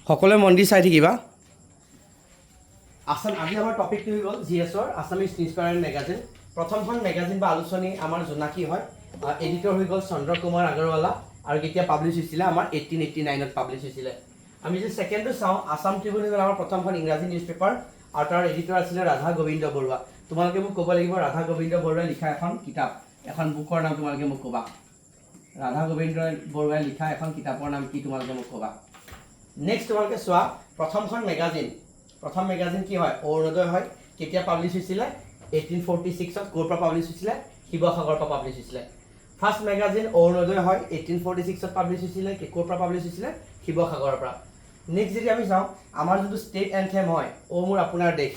সকলোৱে মন দি চাই থাকিবা। আসাম আজি আমাৰ টপিকটো হৈ গ'ল জিএছৰ আছামিজ নিউজপেপাৰ এণ্ড মেগাজিন। প্ৰথমখন মেগাজিন বা আলোচনী আমাৰ জোনাকী হয়। এডিটৰ হৈ গ'ল চন্দ্ৰ কুমাৰ আগৰৱালা আৰু কেতিয়া পাব্লিছ হৈছিলে আমাৰ 1889ত পাব্লিছ হৈছিলে। আমি যদি ছেকেণ্ডটো চাওঁ আছাম ট্ৰিবিউন হৈ গ'ল আমাৰ প্ৰথমখন ইংৰাজী নিউজ পেপাৰ আৰু তাৰ এডিটৰ আছিলে ৰাধা গোবিন্দ বৰুৱা। তোমালোকে মোক ক'ব লাগিব ৰাধা গোবিন্দ বৰুৱাই লিখা এখন কিতাপ, এখন বুকৰ নাম তোমালোকে মোক ক'বা। ৰাধা গোবিন্দ বৰুৱাই লিখা এখন কিতাপৰ নাম কি তোমালোকে মোক ক'বা। নেক্সট তোমালোকে চোৱা প্ৰথম মেগাজিন কি হয়? অৰুণোদয় হয়। কেতিয়া পাব্লিছ হৈছিলে? 1846ত। ক'ৰ পৰা পাব্লিছ হৈছিলে? শিৱসাগৰৰ পৰা পাব্লিছ হৈছিলে। ফাৰ্ষ্ট মেগাজিন অৰুণোদয় হয়, 1846ত পাব্লিছ হৈছিলে। ক'ৰ পৰা পাব্লিছ হৈছিলে? শিৱসাগৰৰ পৰা। নেক্সট যদি আমি চাওঁ আমাৰ যোনটো ষ্টেট এন্থেম হয় অ' মোৰ আপোনাৰ দেশ,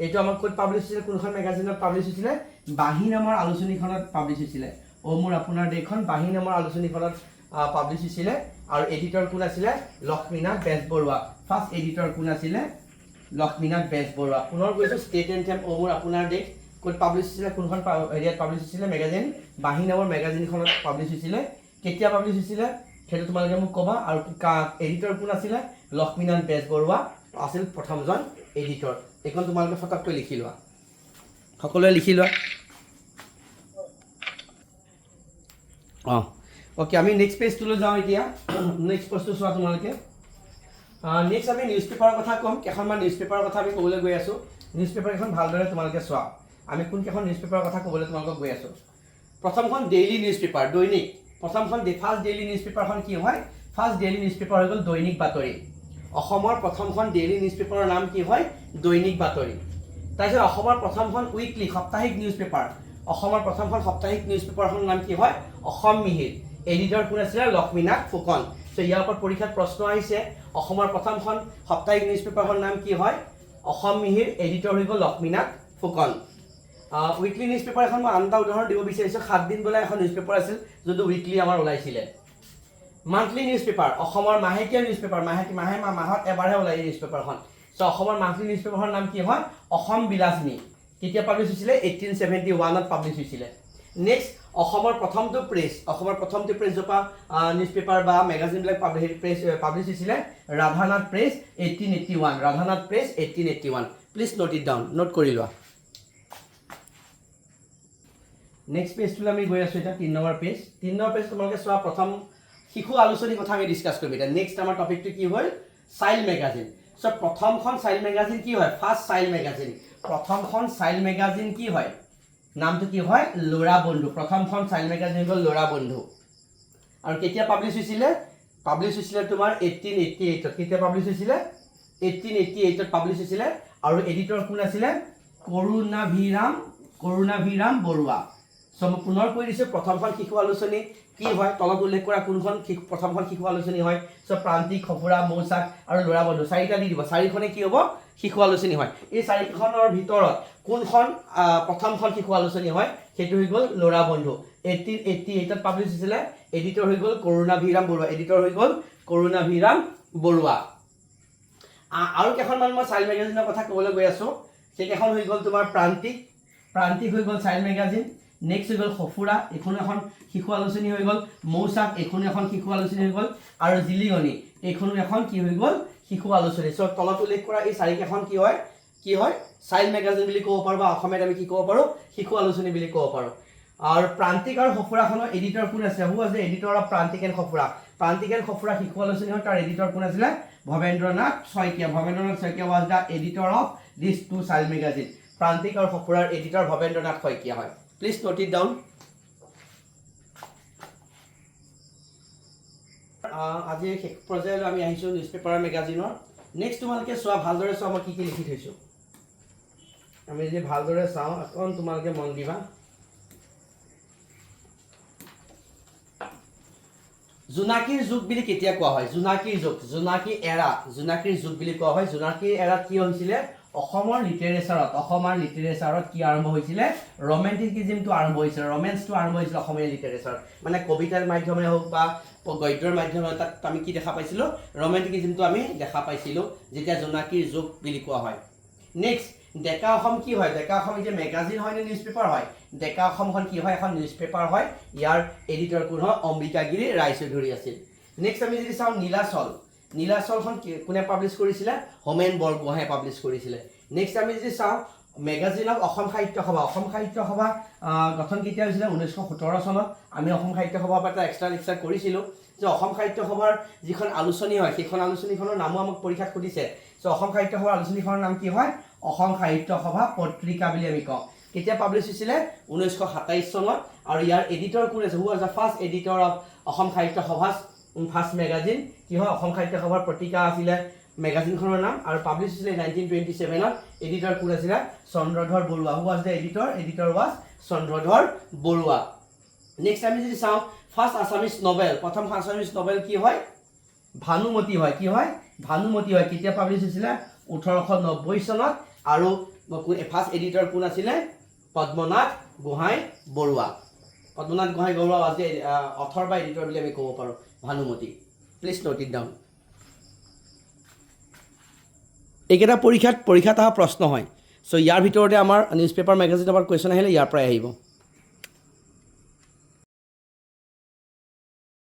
এইটো আমাক ক'ত পাব্লিছ হৈছিলে? কোনখন মেগাজিনত পাব্লিছ হৈছিলে? বাঁহী নামৰ আলোচনীখনত পাব্লিছ হৈছিলে। অ' মোৰ আপোনাৰ দেশখন বাঁহী নামৰ আলোচনীখনত পাব্লিছ হৈছিলে। আৰু এডিটৰ কোন আছিলে? লক্ষ্মীনাথ বেজবৰুৱা। ফাৰ্ষ্ট এডিটৰ কোন আছিলে? লক্ষ্মীনাথ বেজবৰুৱা। পুনৰ কৈছোঁ ষ্টেট এন্থেম অ' মোৰ আপোনাৰ দেশ ক'ত পাব্লিছ হৈছিলে? কোনখন এৰিয়াত পাব্লিছ হৈছিলে? মেগাজিন বাঁহী নামৰ মেগাজিনখনত পাব্লিছ হৈছিলে। কেতিয়া পাব্লিছ হৈছিলে সেইটো তোমালোকে মোক ক'বা। আৰু এডিটৰ কোন আছিলে? লক্ষ্মীনাথ বেজবৰুৱা আছিল প্ৰথমজন এডিটৰ। এইখন তোমালোকে ফটককৈ লিখি লোৱা, সকলোৱে লিখি লোৱা। অ'কে, আমি নেক্সট পেজটোলৈ যাওঁ এতিয়া। নেক্সট পেজটো চোৱা তোমালোকে। নেক্সট আমি নিউজ পেপাৰৰ কথা ক'ম। কেইখনমান নিউজ পেপাৰৰ কথা আমি ক'বলৈ গৈ আছোঁ। নিউজ পেপাৰ কেইখন ভালদৰে তোমালোকে চোৱা। আমি কোনকেইখন নিউজ পেপাৰৰ কথা ক'বলৈ তোমালোকক গৈ আছোঁ। প্ৰথমখন ডেইলি নিউজ পেপাৰ, দৈনিক। প্ৰথমখন ফাৰ্ষ্ট ডেইলি নিউজ পেপাৰখন কি হয়? ফাৰ্ষ্ট ডেইলি নিউজ পেপাৰ হৈ গ'ল দৈনিক বাতৰি। অসমৰ প্ৰথমখন ডেইলি নিউজ পেপাৰৰ নাম কি হয়? দৈনিক বাতৰি। তাৰপিছত অসমৰ প্ৰথমখন উইকলি সাপ্তাহিক নিউজ পেপাৰ, অসমৰ প্ৰথমখন সাপ্তাহিক নিউজ পেপাৰখনৰ নাম কি হয়? অসম মিহিৰ। এডিটৰ কোন আছিলে? লক্ষ্মীনাথ ফুকন। চ' ইয়াৰ ওপৰত পৰীক্ষাত প্ৰশ্ন আহিছে। অসমৰ প্ৰথমখন সাপ্তাহিক নিউজ পেপাৰখনৰ নাম কি হয়? অসম মিহিৰ। এডিটৰ হৈ গ'ল Lakshminath Phukan. Weekly news paper এখন মই আন এটা উদাহৰণ দিব বিচাৰিছোঁ। 7 দিন বোলা এখন নিউজ পেপাৰ আছিল যোনটো উইকলি আমাৰ ওলাইছিলে। মান্থলি নিউজ পেপাৰ, অসমৰ মাহেকীয়া নিউজ পেপাৰ, মাহত এবাৰহে ওলাই এই নিউজ পেপাৰখন। চ' অসমৰ মান্থলি নিউজ পেপাৰখনৰ নাম কি হয়? অসম বিলাসিনী। কেতিয়া পাব্লিছ হৈছিলে? 1871ত পাব্লিছ হৈছিলে। নেক্সট অসমৰ প্ৰথমটো প্ৰেছ, য'ৰ নিউজ পেপাৰ বা মেগাজিনবিলাক পাব্লিছ হৈছিলে Radhanath press 1881। Radhanath press 1881। Please note it down, note কৰি লোৱা। নেক্সট পেজটোলৈ আমি গৈ আছোঁ এতিয়া। 3 নম্বৰ পেজ তোমালোকে চোৱা। প্ৰথম শিশু আলোচনীৰ কথা আমি ডিছকাছ কৰিম এতিয়া। নেক্সট আমাৰ টপিকটো কি হ'ল? Child magazine. চ' প্ৰথমখন চাইল্ড মেগাজিন কি হয়? First child magazine. প্ৰথমখন চাইল্ড মেগাজিন কি হয়? নামটো কি হয়? ল'ৰা বন্ধু। প্ৰথমখন চাইল্ড মেগাজিন হ'ল ল'ৰা বন্ধু। আৰু কেতিয়া পাব্লিছ হৈছিলে? পাব্লিছ হৈছিলে তোমাৰ 1888ত। কেতিয়া পাব্লিছ হৈছিলে? 1888ত পাব্লিছ হৈছিলে। আৰু এডিটৰ কোন আছিলে? কৰুণাভিৰাম বৰুৱা। চ' মই পুনৰ কৈ দিছোঁ প্ৰথমখন শিশু আলোচনী কি হয়? তলত উল্লেখ কৰা কোনখন প্ৰথমখন শিশু আলোচনী হয়? চ' প্ৰান্তিক, সঁফুৰা, মৌচাক আৰু ল'ৰা বন্ধু 4টা দি দিব। 4খনে কি হ'ব? শিশু আলোচনী হয়। এই 4খনৰ ভিতৰত কোনখন প্ৰথমখন শিশু আলোচনী হয়? সেইটো হৈ গ'ল ল'ৰা বন্ধু। 1888ত পাব্লিছ হৈছিলে। এডিটৰ হৈ গ'ল কৰুণাভিৰাম বৰুৱা। আৰু কেইখনমান মই চাইল্ড মেগাজিনৰ কথা ক'বলৈ গৈ আছোঁ। সেইকেইখন হৈ গ'ল তোমাৰ প্ৰান্তিক হৈ গ'ল চাইল্ড মেগাজিন। নেক্সট হৈ গ'ল সঁফুৰা, এইখনো এখন শিশু আলোচনী হৈ গ'ল। মৌচাক, এইখনো এখন শিশু আলোচনী হৈ গ'ল। আৰু জিলিঙনি, এইখনো এখন কি হৈ গ'ল? শিশু আলোচনী। চ' তলত উল্লেখ কৰা এই 4কেইখন কি হয়? চাইল্ড মেগাজিন বুলি ক'ব পাৰোঁ বা অসমীয়াত আমি কি ক'ব পাৰোঁ? শিশু আলোচনী বুলি ক'ব পাৰোঁ। আৰু প্ৰান্তিক আৰু সঁফুৰাখনৰ এডিটৰ কোন আছে? হু আছে এডিটৰ অফ প্ৰান্তিক এণ্ড সঁফুৰা? প্ৰান্তিক এণ্ড সঁফুৰা শিশু আলোচনী হয়। তাৰ এডিটৰ কোন আছিলে? Bhabendranath Saikia was the editor of this 2 child magazine. Prantik আৰু সঁফুৰাৰ এডিটৰ ভৱেন্দ্ৰনাথ শইকীয়া হয়। Please note it down. আজি শেষ পৰ্যায়লৈ আমি আহিছোঁ নিউজ পেপাৰ মেগাজিনৰ। নেক্সট তোমালোকে চোৱা, ভালদৰে চোৱা মই কি লিখি থৈছোঁ। আমি যদি ভালদৰে চাওঁ অকণ তোমালোকে মন দিবা। জোনাকীৰ যুগ বুলি কেতিয়া কোৱা হয়? জোনাকীৰ যুগ বুলি কোৱা হয়। জোনাকীৰ এৰাত কি হৈছিলে? অসমৰ লিটাৰেচাৰত কি আৰম্ভ হৈছিলে? ৰোমেণ্টিকিজিমটো আৰম্ভ হৈছিলে। ৰোমেন্সটো আৰম্ভ হৈছিলে অসমীয়া লিটাৰেচাৰত। মানে কবিতাৰ মাধ্যমে হওক বা গদ্যৰ মাধ্যমে তাত আমি কি দেখা পাইছিলোঁ? ৰোমেণ্টিকিজিমটো আমি দেখা পাইছিলোঁ যেতিয়া জোনাকীৰ যুগ বুলি কোৱা হয়। নেক্সট ডেকা অসম কি হয়? ডেকা অসম এতিয়া মেগাজিন হয় নে নিউজ পেপাৰ হয়? ডেকা অসমখন কি হয়? এখন নিউজ পেপাৰ হয়। ইয়াৰ এডিটৰ কোন হয়? অম্বিকাগিৰি ৰায়চৌধুৰী আছিল। নেক্সট আমি যদি চাওঁ নীলাচল নীলাচলখন কোনে পাব্লিছ কৰিছিলে হোমেন বৰগোহাঁয়ে পাব্লিছ কৰিছিলে নেক্সট আমি যদি চাওঁ মেগাজিন অফ অসম সাহিত্য সভা গঠন কেতিয়া হৈছিলে 1917 চনত আমি অসম সাহিত্য সভাৰ পৰা এটা এক্সট্ৰা লেকচাৰ কৰিছিলোঁ যে অসম সাহিত্য সভাৰ যিখন আলোচনী হয় সেইখন আলোচনীখনৰ নামো আমাক পৰীক্ষাত সুধিছে চ' অসম সাহিত্য সভাৰ আলোচনীখনৰ নাম কি হয় অসম সাহিত্য সভা পত্ৰিকা বুলি আমি কওঁ কেতিয়া পাব্লিছ হৈছিলে 1927 চনত আৰু ইয়াৰ এডিটৰ কোন আছে হু was the first editor of Assam সাহিত্য সভাৰ ফাৰ্ষ্ট মেগাজিন কি হয় অসম সাহিত্য সভাৰ পত্ৰিকা আছিলে মেগাজিনখনৰ নাম আৰু পাব্লিছ হৈছিলে 1927ত এডিটৰ কোন আছিলে Chandradhar Barua who was the editor was Chandradhar Barua next আমি যদি চাওঁ ফাৰ্ষ্ট আছামিজ নভেল প্ৰথম আছামিজ নভেল কি হয় ভানুমতি হয় কি হয় ভানুমতি হয় কেতিয়া পাব্লিছ হৈছিলে 1890 চনত আৰু ফাৰ্ষ্ট এডিটৰ কোন আছিলে পদ্মনাথ গোহাঁই বৰুৱা আজি অথৰ বা এডিটৰ বুলি আমি ক'ব পাৰোঁ Bhanumati please note it down এইকেইটা পৰীক্ষাত অহা প্ৰশ্ন হয় চ' ইয়াৰ ভিতৰতে আমাৰ নিউজ পেপাৰ মেগাজিনৰ পৰা কুৱেশ্যন আহিলে ইয়াৰ পৰাই আহিব